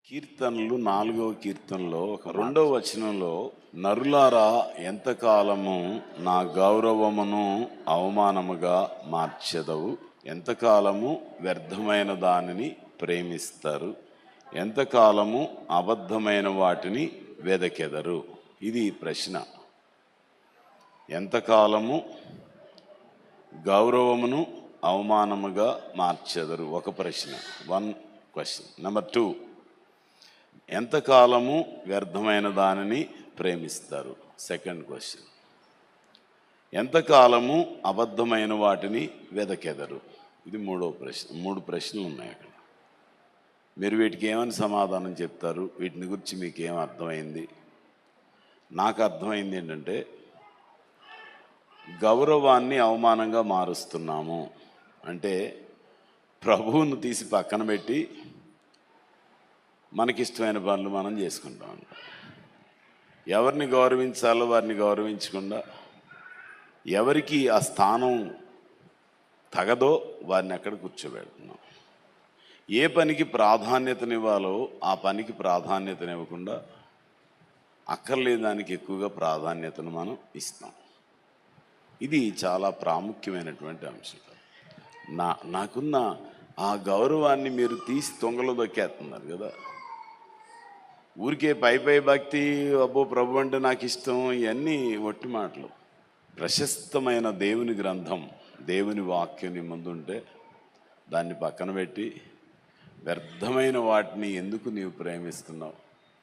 కీర్తనలు 4వ కీర్తనలో రెండవ వచనంలో, నరులారా ఎంతకాలము నా గౌరవమును అవమానముగా మార్చెదవు, ఎంతకాలము వ్యర్థమైన దానిని ప్రేమిస్తారు, ఎంతకాలము అబద్ధమైన వాటిని వెదకెదరు. ఇది ప్రశ్న. ఎంతకాలము గౌరవమును అవమానముగా మార్చెదరు, ఒక ప్రశ్న, వన్ క్వశ్చన్. నెంబర్ 2, ఎంతకాలము వ్యర్థమైన దానిని ప్రేమిస్తారు, సెకండ్ క్వశ్చన్. ఎంతకాలము అబద్ధమైన వాటిని వెదకెదరు, ఇది మూడో ప్రశ్న. 3 ప్రశ్నలు ఉన్నాయి అక్కడ. మీరు వీటికి ఏమని సమాధానం చెప్తారు? వీటిని గురించి మీకు ఏం అర్థమైంది? నాకు అర్థమైంది ఏంటంటే, గౌరవాన్ని అవమానంగా మారుస్తున్నాము అంటే ప్రభువును తీసి పక్కన పెట్టి మనకిష్టమైన పనులు మనం చేసుకుంటాం. ఎవరిని గౌరవించాలో వారిని గౌరవించకుండా, ఎవరికి ఆ స్థానం తగదో వారిని అక్కడ కూర్చోబెడుతున్నాం. ఏ పనికి ప్రాధాన్యతనివ్వాలో ఆ పనికి ప్రాధాన్యతనివ్వకుండా అక్కర్లేని దానికి ఎక్కువగా ప్రాధాన్యతను మనం ఇస్తాం. ఇది చాలా ప్రాముఖ్యమైనటువంటి అంశం. నాకున్న ఆ గౌరవాన్ని మీరు తీసి తొంగలో దొక్కేస్తున్నారు కదా. ఊరికే పై భక్తి, అబ్బో ప్రభు అంటే నాకు ఇష్టం, ఇవన్నీ ఒట్టి మాటలు. ప్రశస్తమైన దేవుని గ్రంథం, దేవుని వాక్యం నీ ముందుంటే దాన్ని పక్కన పెట్టి వ్యర్థమైన వాటిని ఎందుకు నీవు ప్రేమిస్తున్నావు?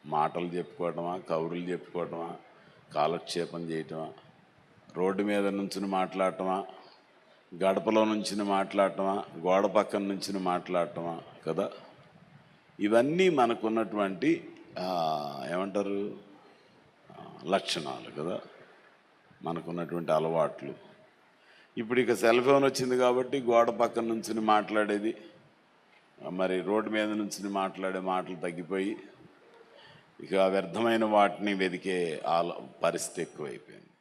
మాటలు చెప్పుకోవటమా, కబుర్లు చెప్పుకోవటమా, కాలక్షేపం చేయటమా, రోడ్డు మీద నుంచుని మాట్లాడటమా, గడపలో నుంచుని మాట్లాడటమా, గోడ పక్కన నుంచుని మాట్లాడటమా కదా. ఇవన్నీ మనకున్నటువంటి ఏమంటారు, లక్షణాలు కదా, మనకున్నటువంటి అలవాట్లు. ఇప్పుడు ఇక సెల్ ఫోన్ వచ్చింది కాబట్టి గోడ పక్కన నుంచుని మాట్లాడేది, మరి రోడ్డు మీద నుంచుని మాట్లాడే మాటలు తగ్గిపోయి ఇక వ్యర్థమైన వాటిని వెతికే పరిస్థితి ఎక్కువైపోయింది.